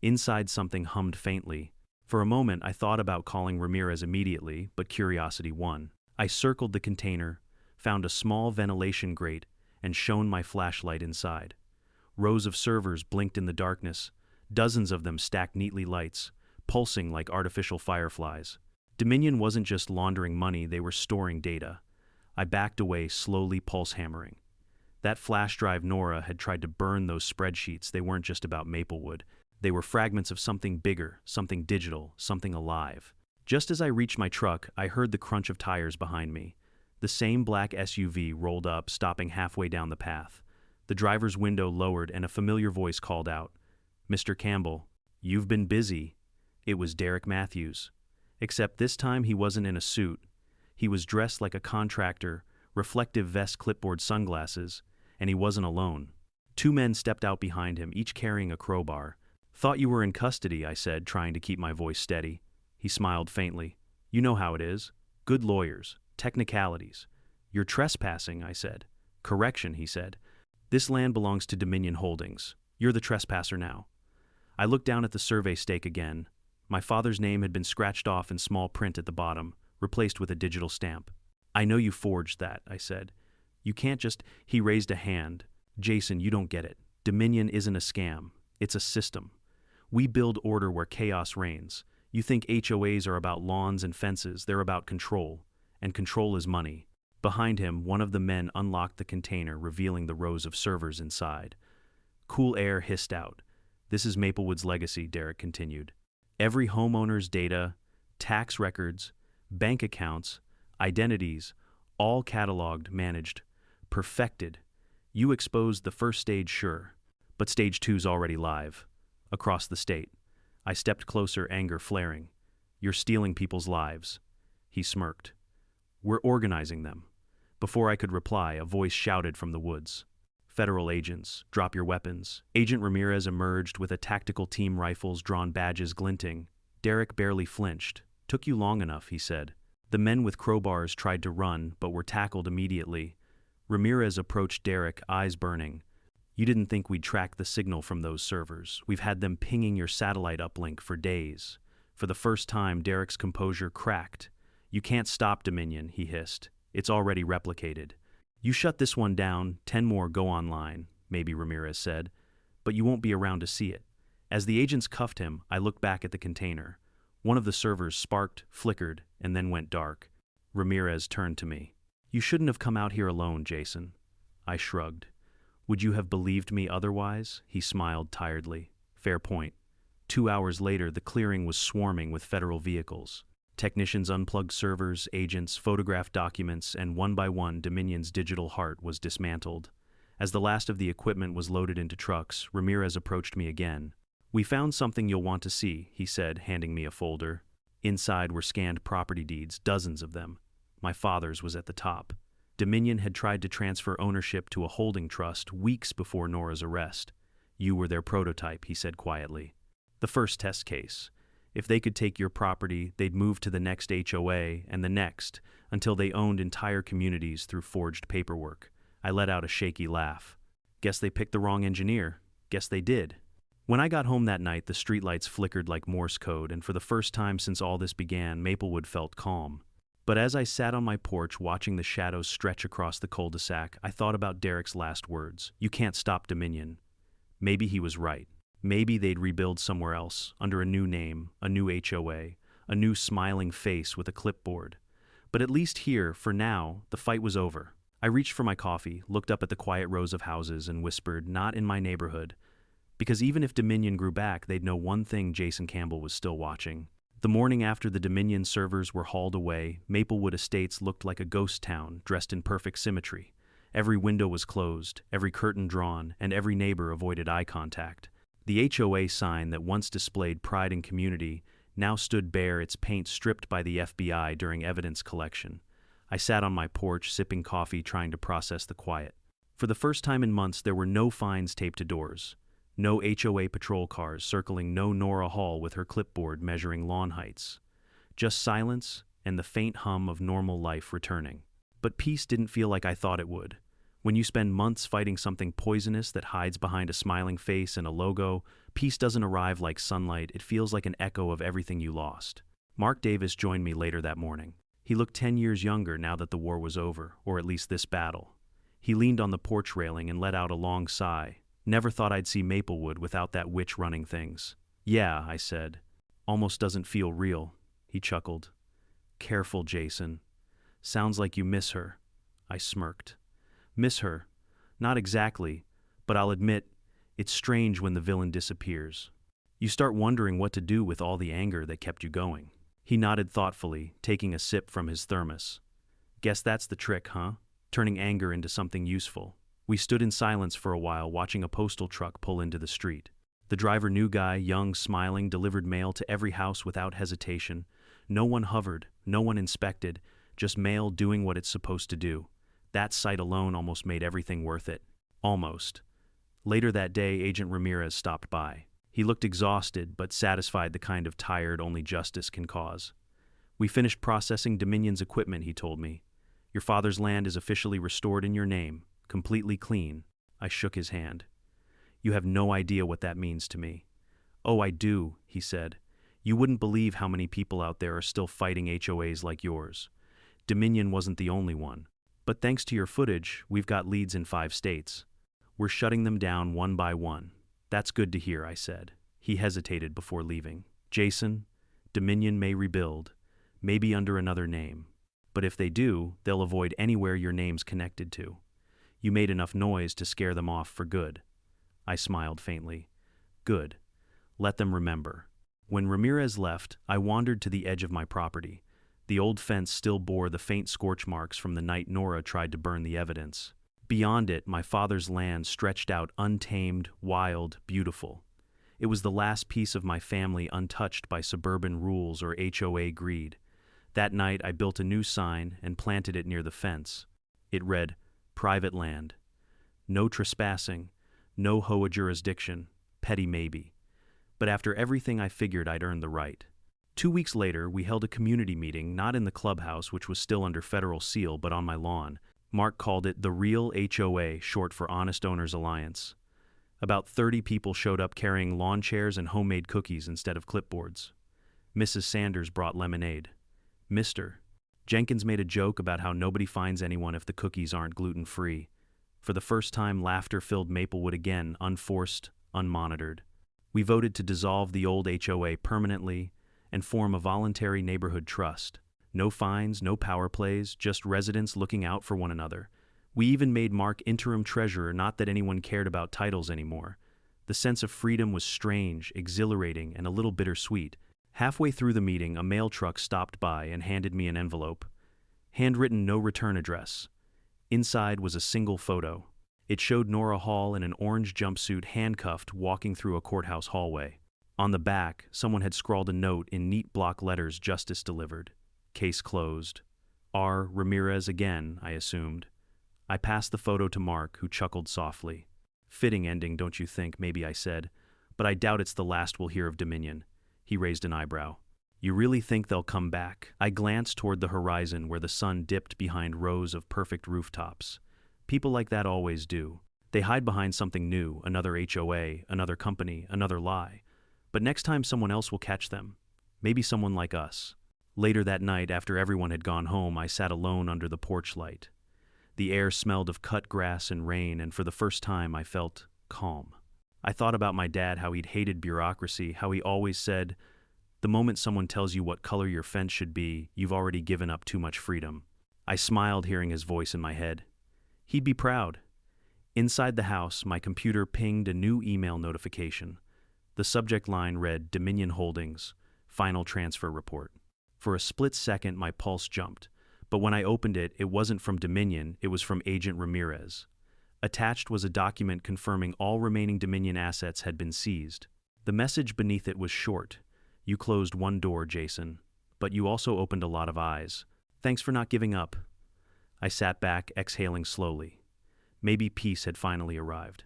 Inside, something hummed faintly. For a moment I thought about calling Ramirez immediately, but curiosity won. I circled the container, found a small ventilation grate, and shone my flashlight inside. Rows of servers blinked in the darkness, dozens of them stacked neatly, lights pulsing like artificial fireflies. Dominion wasn't just laundering money, they were storing data. I backed away, slowly, pulse hammering. That flash drive, Nora had tried to burn those spreadsheets. They weren't just about Maplewood. They were fragments of something bigger, something digital, something alive. Just as I reached my truck, I heard the crunch of tires behind me. The same black SUV rolled up, stopping halfway down the path. The driver's window lowered and a familiar voice called out, "Mr. Campbell, you've been busy." It was Derek Matthews. Except this time he wasn't in a suit. He was dressed like a contractor, reflective vest, clipboard, sunglasses, and he wasn't alone. Two men stepped out behind him, each carrying a crowbar. "Thought you were in custody," I said, trying to keep my voice steady. He smiled faintly. "You know how it is. Good lawyers. Technicalities." "You're trespassing," I said. "Correction," he said. "This land belongs to Dominion Holdings. You're the trespasser now." I looked down at the survey stake again. My father's name had been scratched off in small print at the bottom, replaced with a digital stamp. "I know you forged that," I said. "You can't just—" He raised a hand. "Jason, you don't get it. Dominion isn't a scam. It's a system. We build order where chaos reigns. You think HOAs are about lawns and fences. They're about control. And control is money." Behind him, one of the men unlocked the container, revealing the rows of servers inside. Cool air hissed out. "This is Maplewood's legacy," Derek continued. "Every homeowner's data, tax records, bank accounts, identities, all cataloged, managed, perfected. You exposed the first stage, sure, but stage 2's already live. Across the state." I stepped closer, anger flaring. "You're stealing people's lives." He smirked. "We're organizing them." Before I could reply, a voice shouted from the woods. "Federal agents, drop your weapons." Agent Ramirez emerged with a tactical team, rifles drawn, badges glinting. Derek barely flinched. "Took you long enough," he said. The men with crowbars tried to run, but were tackled immediately. Ramirez approached Derek, eyes burning. "You didn't think we'd track the signal from those servers. We've had them pinging your satellite uplink for days." For the first time, Derek's composure cracked. "You can't stop Dominion," he hissed. "It's already replicated. You shut this one down, 10 more go online," maybe, Ramirez said. "But you won't be around to see it." As the agents cuffed him, I looked back at the container. One of the servers sparked, flickered, and then went dark. Ramirez turned to me. "You shouldn't have come out here alone, Jason." I shrugged. "Would you have believed me otherwise?" He smiled tiredly. "Fair point." 2 hours later, the clearing was swarming with federal vehicles. Technicians unplugged servers, agents photographed documents, and one by one, Dominion's digital heart was dismantled. As the last of the equipment was loaded into trucks, Ramirez approached me again. "We found something you'll want to see," he said, handing me a folder. Inside were scanned property deeds, dozens of them. My father's was at the top. Dominion had tried to transfer ownership to a holding trust weeks before Nora's arrest. "You were their prototype," he said quietly. "The first test case. If they could take your property, they'd move to the next HOA and the next, until they owned entire communities through forged paperwork." I let out a shaky laugh. "Guess they picked the wrong engineer. Guess they did." When I got home that night, the streetlights flickered like Morse code, and for the first time since all this began, Maplewood felt calm. But as I sat on my porch watching the shadows stretch across the cul-de-sac, I thought about Derek's last words. "You can't stop Dominion." Maybe he was right. Maybe they'd rebuild somewhere else, under a new name, a new HOA, a new smiling face with a clipboard. But at least here, for now, the fight was over. I reached for my coffee, looked up at the quiet rows of houses, and whispered, "Not in my neighborhood." Because even if Dominion grew back, they'd know one thing: Jason Campbell was still watching. The morning after the Dominion servers were hauled away, Maplewood Estates looked like a ghost town, dressed in perfect symmetry. Every window was closed, every curtain drawn, and every neighbor avoided eye contact. The HOA sign that once displayed pride in community now stood bare, its paint stripped by the FBI during evidence collection. I sat on my porch, sipping coffee, trying to process the quiet. For the first time in months, there were no fines taped to doors. No HOA patrol cars circling, no Nora Hall with her clipboard measuring lawn heights. Just silence and the faint hum of normal life returning. But peace didn't feel like I thought it would. When you spend months fighting something poisonous that hides behind a smiling face and a logo, peace doesn't arrive like sunlight. It feels like an echo of everything you lost. Mark Davis joined me later that morning. He looked 10 years younger now that the war was over, or at least this battle. He leaned on the porch railing and let out a long sigh. "Never thought I'd see Maplewood without that witch running things." "Yeah," I said. "Almost doesn't feel real." He chuckled. "Careful, Jason. Sounds like you miss her." I smirked. "Miss her? Not exactly, but I'll admit, it's strange when the villain disappears. You start wondering what to do with all the anger that kept you going." He nodded thoughtfully, taking a sip from his thermos. "Guess that's the trick, huh? Turning anger into something useful." We stood in silence for a while, watching a postal truck pull into the street. The driver, new guy, young, smiling, delivered mail to every house without hesitation. No one hovered, no one inspected, just mail doing what it's supposed to do. That sight alone almost made everything worth it. Almost. Later that day, Agent Ramirez stopped by. He looked exhausted, but satisfied, the kind of tired only justice can cause. "We finished processing Dominion's equipment," he told me. "Your father's land is officially restored in your name, completely clean." I shook his hand. "You have no idea what that means to me." "Oh, I do," he said. "You wouldn't believe how many people out there are still fighting HOAs like yours. Dominion wasn't the only one. But thanks to your footage, we've got leads in 5 states. We're shutting them down one by one." "That's good to hear," I said. He hesitated before leaving. "Jason, Dominion may rebuild, maybe under another name. But if they do, they'll avoid anywhere your name's connected to. You made enough noise to scare them off for good." I smiled faintly. "Good. Let them remember." When Ramirez left, I wandered to the edge of my property. The old fence still bore the faint scorch marks from the night Nora tried to burn the evidence. Beyond it, my father's land stretched out, untamed, wild, beautiful. It was the last piece of my family untouched by suburban rules or HOA greed. That night, I built a new sign and planted it near the fence. It read, "Private land. No trespassing, no HOA jurisdiction, petty maybe." But after everything, I figured I'd earned the right. 2 weeks later, we held a community meeting, not in the clubhouse, which was still under federal seal, but on my lawn. Mark called it the Real HOA, short for Honest Owners Alliance. About 30 people showed up carrying lawn chairs and homemade cookies instead of clipboards. Mrs. Sanders brought lemonade. Mr. Jenkins made a joke about how nobody finds anyone if the cookies aren't gluten-free. For the first time, laughter filled Maplewood again, unforced, unmonitored. We voted to dissolve the old HOA permanently and form a voluntary neighborhood trust. No fines, no power plays, just residents looking out for one another. We even made Mark interim treasurer, not that anyone cared about titles anymore. The sense of freedom was strange, exhilarating, and a little bittersweet. Halfway through the meeting, a mail truck stopped by and handed me an envelope. Handwritten, no return address. Inside was a single photo. It showed Nora Hall in an orange jumpsuit, handcuffed, walking through a courthouse hallway. On the back, someone had scrawled a note in neat block letters: justice delivered. Case closed. R. Ramirez again, I assumed. I passed the photo to Mark, who chuckled softly. Fitting ending, don't you think, maybe, I said. But I doubt it's the last we'll hear of Dominion. He raised an eyebrow. You really think they'll come back? I glanced toward the horizon where the sun dipped behind rows of perfect rooftops. People like that always do. They hide behind something new, another HOA, another company, another lie. But next time someone else will catch them. Maybe someone like us. Later that night, after everyone had gone home, I sat alone under the porch light. The air smelled of cut grass and rain, and for the first time I felt calm. I thought about my dad, how he'd hated bureaucracy, how he always said, the moment someone tells you what color your fence should be, you've already given up too much freedom. I smiled, hearing his voice in my head. He'd be proud. Inside the house, my computer pinged a new email notification. The subject line read, Dominion Holdings, Final Transfer Report. For a split second, my pulse jumped. But when I opened it, it wasn't from Dominion, it was from Agent Ramirez. Attached was a document confirming all remaining Dominion assets had been seized. The message beneath it was short. You closed one door, Jason, but you also opened a lot of eyes. Thanks for not giving up. I sat back, exhaling slowly. Maybe peace had finally arrived.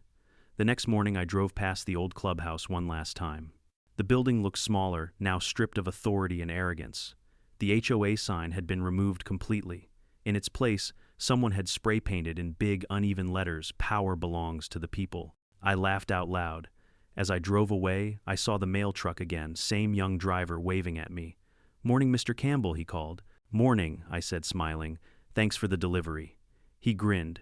The next morning, I drove past the old clubhouse one last time. The building looked smaller, now stripped of authority and arrogance. The HOA sign had been removed completely. In its place, someone had spray-painted in big, uneven letters, "Power belongs to the people." I laughed out loud. As I drove away, I saw the mail truck again, same young driver waving at me. "Morning, Mr. Campbell," he called. "Morning," I said, smiling. "Thanks for the delivery." He grinned.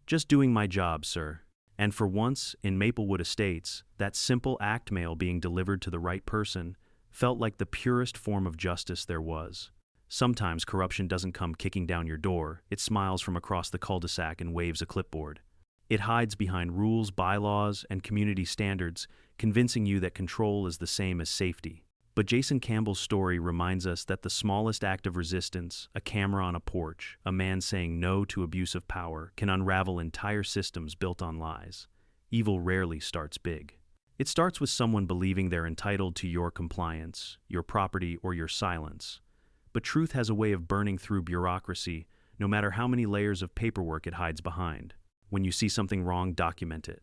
"Just doing my job, sir." And for once, in Maplewood Estates, that simple act mail being delivered to the right person felt like the purest form of justice there was. Sometimes corruption doesn't come kicking down your door, it smiles from across the cul-de-sac and waves a clipboard. It hides behind rules, bylaws, and community standards, convincing you that control is the same as safety. But Jason Campbell's story reminds us that the smallest act of resistance, a camera on a porch, a man saying no to abuse of power, can unravel entire systems built on lies. Evil rarely starts big. It starts with someone believing they're entitled to your compliance, your property, or your silence. But truth has a way of burning through bureaucracy, no matter how many layers of paperwork it hides behind. When you see something wrong, document it.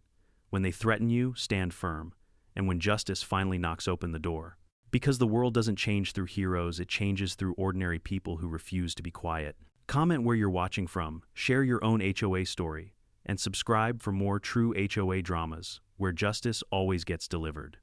When they threaten you, stand firm. And when justice finally knocks open the door. Because the world doesn't change through heroes, it changes through ordinary people who refuse to be quiet. Comment where you're watching from, share your own HOA story, and subscribe for more true HOA dramas, where justice always gets delivered.